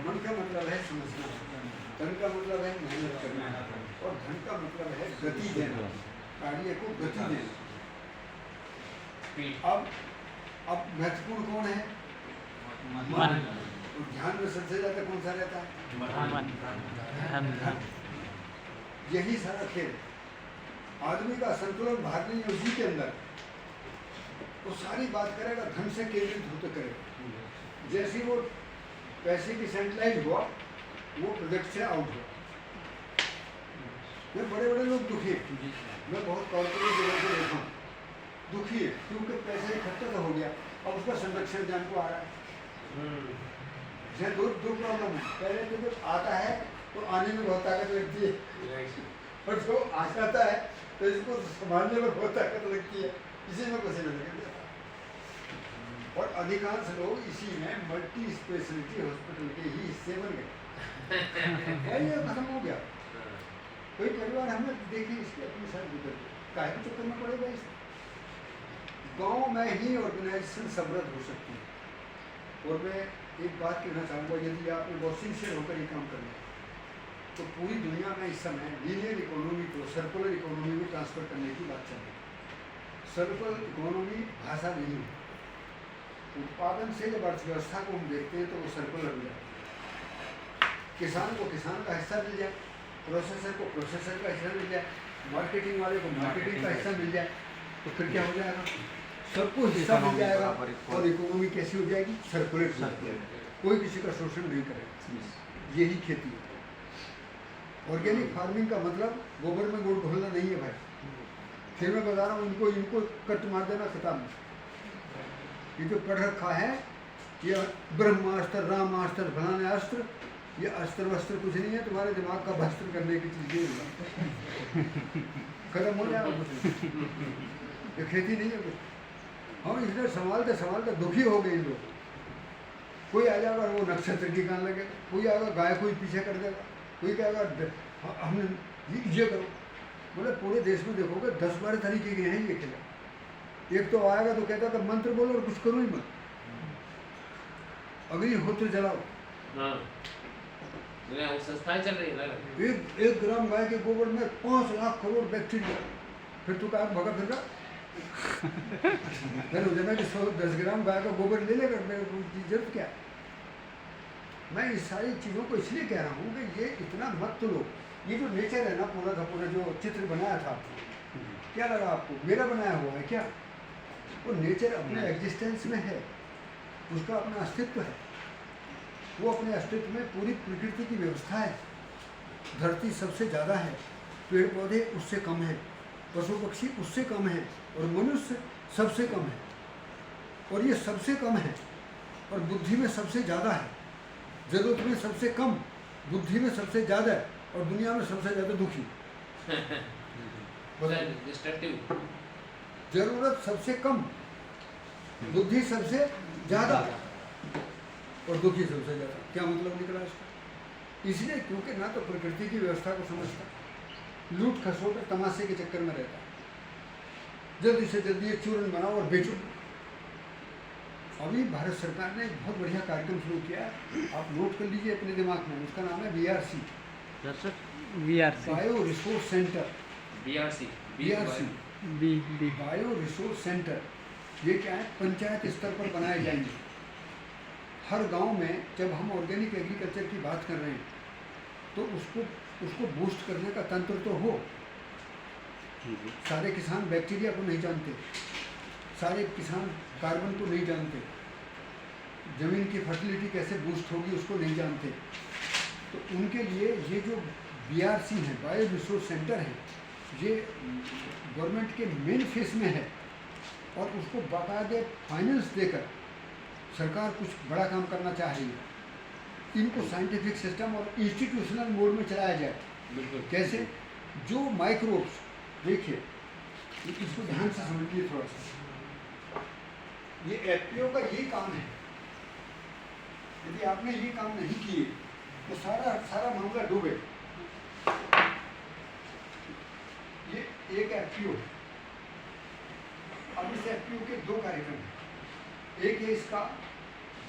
मन का मतलब है समझना, धन का मतलब है मेहनत करना, और धन का मतलब है गति देना, कार्य को गति देना। अब महत्वपूर्ण कौन है? मन। और ध्यान में सबसे ज्यादा कौन सा रहता है? धन। यही सारा खेल। आदमी का संतुलन बाहर नहीं है, उसी के अंदर वो सारी बात करेगा, धन से केंद्रित होकर करेगा। जैसे वो पैसे की सेंट्रलाइज हुआ, वो प्रोजेक्ट से आउट हुआ। मैं बड़े बड़े लोग दुखी है, मैं बहुत कॉर्पोरेट जगह से देखा हूँ, दुखी है क्योंकि पैसे इकट्ठा तो हो गया, अब उसका संरक्षण जान को आ रहा है। दो प्रॉब्लम है। पहले तो जब आता है तो आने में बहुत ताकत लगती है, और जो आ जाता है तो इसको संभालने में बहुत ताकत लगती है, इसी में पसीना निकल जाता है। और अधिकांश लोग इसी में मल्टी स्पेशलिटी हॉस्पिटल के ही हिस्से बन गए। ये खत्म हो गया। कोई परिवार हमने देखी इसके अपने साथ गुजर गए, काहे चक्कर में पड़ेगा इस गाँव में ही ऑर्गेनाइजेशन समृद्ध हो सकती है। और मैं एक बात कहना चाहूँगा, यदि आप बहुत सिंसियर होकर ये काम करें तो पूरी दुनिया में इस समय लीनियर इकोनॉमी को सर्कुलर इकोनॉमी में ट्रांसफर करने की बात चल रही है। सर्कुलर इकोनॉमी भाषा नहीं है, उत्पादन से जब अर्थव्यवस्था को हम देखते हैं तो वो सर्कुलर हो जाए। किसान को किसान का हिस्सा मिल जाए, प्रोसेसर को प्रोसेसर का हिस्सा मिल जाए, मार्केटिंग वाले को मार्केटिंग का हिस्सा मिल जाए, तो फिर क्या हो जाएगा? सबको हिस्सा मिल जाएगा और इकोनॉमी कैसी हो जाएगी? सर्कुलेट हो जाएगी, कोई किसी का शोषण नहीं करेगा। यही खेती है। ऑर्गेनिक फार्मिंग का मतलब गोबर में गुड़ घोलना नहीं है भाई। फिर मैं बता रहा हूँ, इनको कट मार देना, खत्म। ये जो पढ़ रखा है, ये ब्रह्मास्त्र, रामास्त्र, फलाने अस्त्र, ये अस्त्र वस्त्र कुछ नहीं है, तुम्हारे दिमाग का भस्त्र करने की चीज़ नहीं, खत्म हो जाएगा कुछ। ये खेती नहीं है कुछ। हम इसलिए संभालते दुखी हो गए लोग। कोई आ जाएगा वो नक्षत्र की गान लगेगा, कोई आएगा गाय कोई पीछे कर देगा, कोई कहेगा हमने ये करो। बोले पूरे देश में देखोगे 10-12 तरीके के हैं ये खेला। एक तो आएगा तो कहता था मंत्र बोलो और कुछ करो ही मत, अग्निहोत्र जलाओ। संस्थाएं चल रही है। एक ग्राम गाय के गोबर में 5 लाख करोड़ बैक्टीरिया। फिर तू कहा भगा फिर फिर उधर में 10 ग्राम गाय का गोबर ले लेकर जरूरत क्या? मैं इस सारी चीज़ों को इसलिए कह रहा हूँ कि ये इतना मत लो। ये जो नेचर है ना, पूरा का पूरा जो चित्र बनाया था, क्या लगा आपको? मेरा बनाया हुआ है क्या? वो नेचर अपने एग्जिस्टेंस में है, उसका अपना अस्तित्व है। वो अपने अस्तित्व में पूरी प्रकृति की व्यवस्था है। धरती सबसे ज़्यादा है, पेड़ पौधे उससे कम है, पशु पक्षी उससे कम है, और मनुष्य सबसे कम है। और ये सबसे कम है और बुद्धि में सबसे ज़्यादा है, जरूरत में सबसे कम, बुद्धि में सबसे ज़्यादा, और दुनिया में सबसे ज़्यादा दुखी। जरूरत सबसे कम, बुद्धि सबसे ज़्यादा और दुखी सबसे ज़्यादा। क्या मतलब निकला इसका? इसलिए क्योंकि ना तो प्रकृति की व्यवस्था को समझता, लूट खसोट तमाशे के चक्कर में रहता, जल्दी से जल्दी ये चूर्ण बनाओ और बेचो। अभी भारत सरकार ने एक बहुत बढ़िया कार्यक्रम शुरू किया है, आप नोट कर लीजिए अपने दिमाग में, उसका नाम है BRC, bio resource centre. BRC bio resource centre. ये क्या है? पंचायत स्तर पर बनाए जाएंगे। हर गांव में जब हम ऑर्गेनिक एग्रीकल्चर की बात कर रहे हैं तो उसको बूस्ट करने का तंत्र तो हो। सारे किसान बैक्टीरिया को नहीं जानते, सारे किसान कार्बन को नहीं जानते, ज़मीन की फर्टिलिटी कैसे बूस्ट होगी उसको नहीं जानते। तो उनके लिए ये जो BRC है, बायो रिसोर्स सेंटर है, ये गवर्नमेंट के मेन फेस में है, और उसको बाकायदे फाइनेंस देकर सरकार कुछ बड़ा काम करना चाह रही है। इनको साइंटिफिक सिस्टम और इंस्टीट्यूशनल मोड में चलाया जाए। कैसे? जो माइक्रोब्स, देखिए इसको ध्यान से समझिए थोड़ा सा। ये FPO का यही काम है। यदि आपने ये काम नहीं किए तो सारा मामला डूबे। ये एक FPO है। अब इस FPO के 2 कार्यक्रम हैं। एक है इसका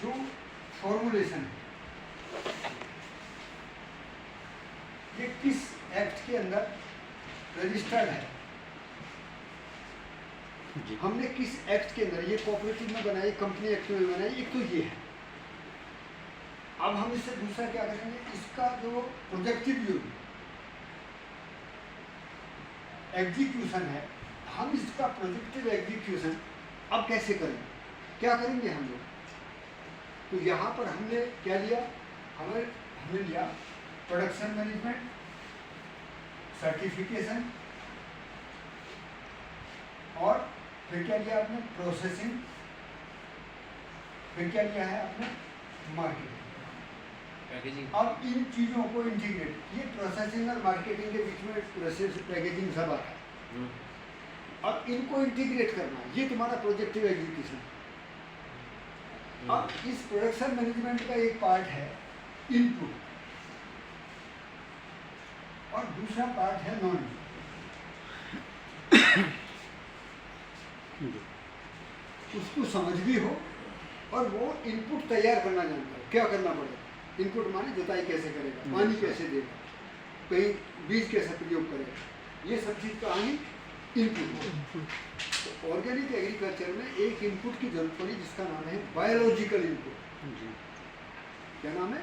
जो फॉर्मुलेशन है, ये किस एक्ट के अंदर रजिस्टर्ड है, हमने किस एक्ट के अंदर, ये कोऑपरेटिव में बनाई, कंपनी एक्ट में बनाई, एक तो ये है। अब हम इससे दूसरा क्या करेंगे, इसका जो प्रोजेक्टिव यूज एग्जीक्यूशन है, हम इसका प्रोजेक्टिव एग्जीक्यूशन अब कैसे करें, क्या करेंगे हम लोग। तो यहाँ पर हमने क्या लिया, हमने लिया प्रोडक्शन मैनेजमेंट, सर्टिफिकेशन, और फिर क्या लिया आपने, प्रोसेसिंग, फिर क्या लिया है आपने, मार्केटिंग। पैकेजिंग। अब इन चीज़ों को इंटीग्रेट, ये प्रोसेसिंग और मार्केटिंग के बीच में प्रोसेस पैकेजिंग सब आता है। अब इनको इंटीग्रेट करना, ये तुम्हारा प्रोजेक्टिव एग्जीक्यूशन। अब इस प्रोडक्शन मैनेजमेंट का एक पार्ट है इनपुट, और दूसरा पार्ट है नॉन इनपुट। उसको समझ भी हो और वो इनपुट तैयार करना जानता है, क्या करना पड़ेगा। इनपुट माने जुताई कैसे करेगा, पानी कैसे देगा, कहीं बीज कैसे प्रयोग करेगा, ये सब चीज़ का आनी इनपुट। तो ऑर्गेनिक एग्रीकल्चर में एक इनपुट की जरूरत पड़ी जिसका नाम है बायोलॉजिकल इनपुट। क्या नाम है,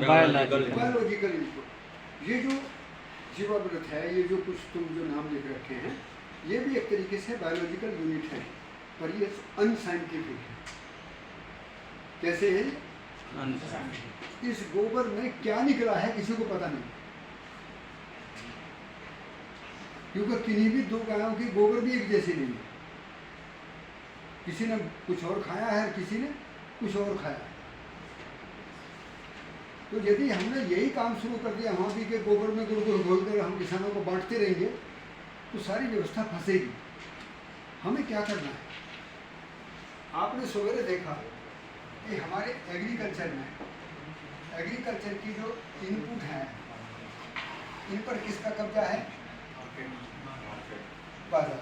बायोलॉजिकल इनपुट। ये जो जीवामृत है, ये जो कुछ तुम जो नाम लिख रखे हैं, ये भी एक तरीके से बायोलॉजिकल यूनिट है, पर ये अनसाइंटिफिक है। कैसे है, इस गोबर में क्या निकला है किसी को पता नहीं, क्योंकि किन्हीं भी दो गायों की गोबर भी एक जैसी नहीं है। किसी ने कुछ और खाया है, किसी ने कुछ और खाया है। तो यदि हमने यही काम शुरू कर दिया, वहाँ भी के गोबर में गुड़ घोलकर हम किसानों को बांटते रहेंगे, तो सारी व्यवस्था फंसेगी। हमें क्या करना है, आपने सवेरे देखा कि हमारे एग्रीकल्चर में, एग्रीकल्चर की जो इनपुट है, इन पर किसका कब्जा है, बाजार।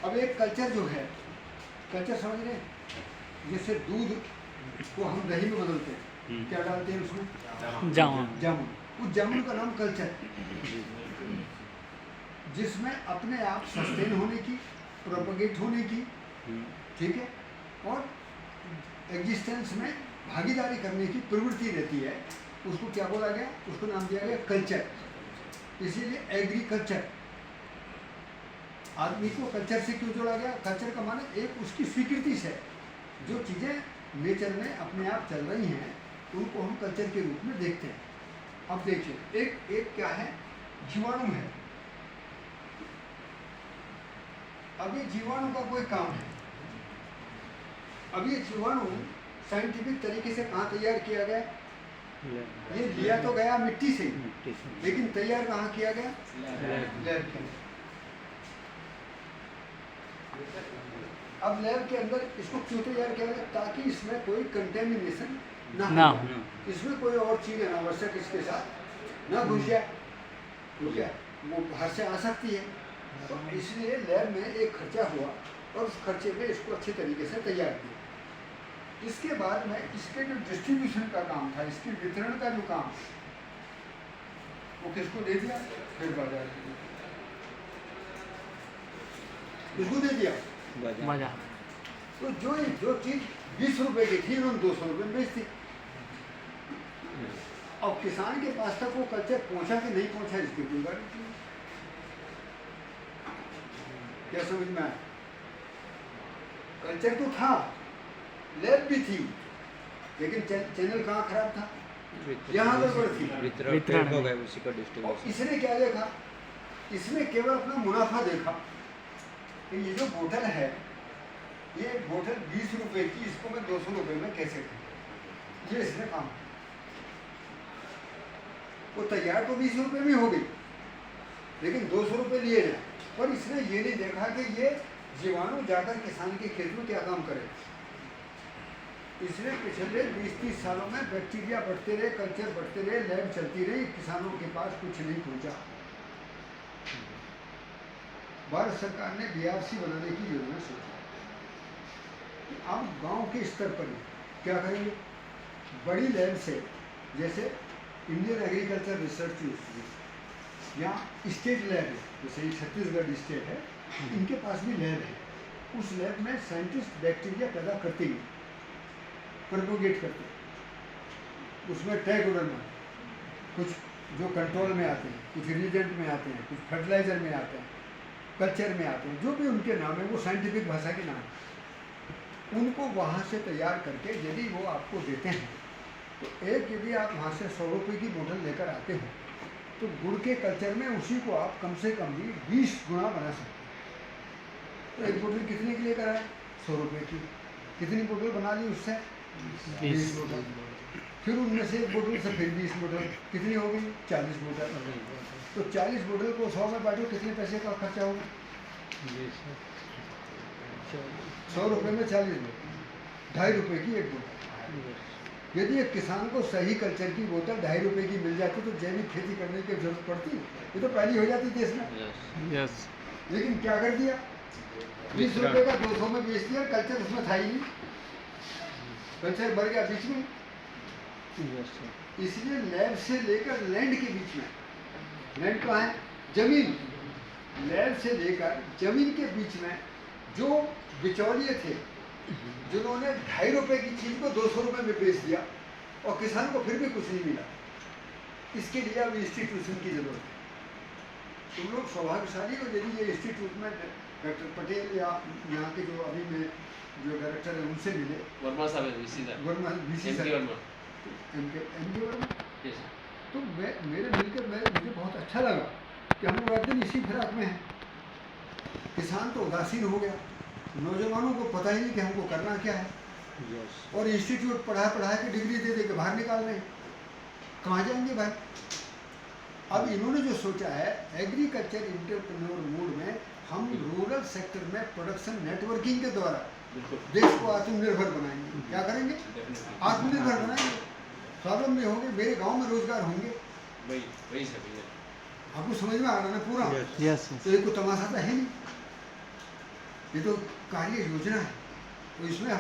अब एक कल्चर जो है, कल्चर समझ रहे हैं, जैसे दूध को हम दही में बदलते हैं, क्या डालते हैं उसमें, जामुन। उस जामुन का नाम कल्चर है, जिसमें अपने आप सस्टेन होने की, प्रोपगेट होने की, ठीक है, और एग्जिस्टेंस में भागीदारी करने की प्रवृत्ति रहती है। उसको क्या बोला गया, उसको नाम दिया गया कल्चर। इसीलिए एग्रीकल्चर, आदमी को कल्चर से क्यों जोड़ा गया, कल्चर का माने एक उसकी स्वीकृति से जो चीज़ें नेचर में अपने आप चल रही हैं, उनको हम कल्चर के रूप में देखते हैं। अब देखिए, एक क्या है, जीवाणु है। अब ये जीवाणु का कोई काम है। अब ये जीवाणु साइंटिफिक तरीके से कहाँ तैयार किया गया, ये लिया तो गया मिट्टी से, लेकिन तैयार कहाँ किया गया, लैब के अंदर। अब लैब के अंदर इसको क्यों तैयार किया गया, ताकि इसमें कोई कंटेमिनेशन ना हो, इसमें कोई और चीज़ अनावश्यक इसके साथ ना घुस जाए, ठीक है, वो बाहर से आ सकती है। तो इसलिए लैब में एक खर्चा हुआ और उस खर्चे पे इसको अच्छे तरीके से तैयार किया। इसके बाद में इसके जो डिस्ट्रीब्यूशन का काम था, इसके वितरण का जो काम, वो किसको दे दिया, फिर बाजार किसको दे दिया, बाजार। तो जो चीज़ 20 रुपए की थी, उन्होंने 200 रुपये में बेच दी। अब किसान के पास तक वो कल्चर पहुंचा कि नहीं पहुंचा, इसकी कोई गारंटी नहीं। क्या समझ में आया, कल्चर तो था, लैब भी थी, लेकिन चैनल कहाँ खराब था, यहाँ गड़बड़ थी, वितरण हो गया उसी का डिस्ट्रीब्यूशन। इसने क्या देखा, इसने केवल अपना मुनाफा देखा कि ये जो बोतल है, ये बोतल 20 रुपए की, इसको मैं 200 रुपए में कैसे करूँ, ये इसने काम। वो तैयार तो 20 रुपए में हो गई, लेकिन 200 रुपए लिए जाए, पर इसने ये नहीं देखा कि ये जीवाणु जाकर किसान के खेत में क्या काम करे। इसलिए पिछले 20-30 सालों में बैक्टीरिया बढ़ते रहे, कल्चर बढ़ते रहे, लैब चलती रही, किसानों के पास कुछ नहीं पहुंचा। भारत सरकार ने बीआरसी बनाने की योजना सोची। अब गांव के स्तर पर क्या करेंगे, बड़ी लैब से, जैसे इंडियन एग्रीकल्चर रिसर्च इंस्टीट्यूट या स्टेट लैब है, जैसे ये छत्तीसगढ़ स्टेट है, इनके पास भी लैब है। उस लैब में साइंटिस्ट बैक्टीरिया पैदा करते ही प्रोपोगेट करते हैं। उसमें ट्राइकोडर्मा कुछ जो कंट्रोल में आते हैं, कुछ रिएजेंट में आते हैं, कुछ फर्टिलाइजर में आते हैं, कल्चर में आते हैं, जो भी उनके नाम है वो साइंटिफिक भाषा के नाम है। उनको वहाँ से तैयार करके यदि वो आपको देते हैं तो एक यदि आप वहाँ से 100 रुपये की बोतल लेकर आते हो तो गुड़ के कल्चर में उसी को आप कम से कम भी 20 गुना बना सकते हैं। तो एक बोतल कितने की लेकर आए? 100 रुपये की। कितनी बोतल बना ली उससे? 20 बोतल। फिर उनमें से एक बोतल से फिर 20 बोतल, कितनी हो गई? 40 बोतल। तो 40 बोतल को 100 में बांटो, कितने पैसे का खर्चा होगा? 100 रुपये में 40 बोतल, 2.5 रुपये की एक बोतल। यदि एक किसान को सही कल्चर की बोतल 2.5 रुपये की मिल जाती तो जैविक खेती करने की जरूरत पड़ती? ये तो पहली हो जाती देश में। यस। लेकिन क्या कर दिया? 20 रुपये का 200 में बेच दिया, कल्चर उसमें था ही नहीं, कल्चर बढ़ गया बीच में। इसलिए लैब से लेकर लैंड के बीच में, लैंड कहाँ है? जमीन। लैब से लेकर जमीन के बीच में जो बिचौलिए थे, जिन्होंने 2.5 रुपये की चीज़ को 200 रुपये में बेच दिया और किसान को फिर भी कुछ नहीं मिला, इसके लिए अब इंस्टीट्यूशन की जरूरत है। तुम लोग सौभाग्यशाली हो यदि ये इंस्टीट्यूट में डॉक्टर पटेल या यहाँ के जो अभी में जो डायरेक्टर है उनसे मिले, वर्मा साहब है, VC साहब, Verma VC MK Verma. MK Verma, Yes, sir. तो मेरे मिलकर मुझे बहुत अच्छा लगा कि हम लोग एकदम इसी फिराक में हैं। किसान तो उदासीन हो गया, नौजवानों को पता ही नहीं कि हमको करना क्या है, और इंस्टीट्यूट पढ़ा के डिग्री दे के बाहर निकाल रहे हैं। कहाँ जाएंगे भाई? अब इन्होंने जो सोचा है एग्रीकल्चर इंटरप्रेन्योर मोड में हम रूरल सेक्टर में प्रोडक्शन नेटवर्किंग के द्वारा बिल्कुल। देश को आत्मनिर्भर बनाएंगे। क्या करेंगे? Definitely. आत्मनिर्भर बनाएंगे, स्वावलंबी होंगे, मेरे गांव में रोजगार होंगे। वही सर, भैया। आपको समझ में आ रहा है ना पूरा? यस। तो ये कोई तमाशा तो है नहीं, ये तो कार्य योजना है। तो इसमें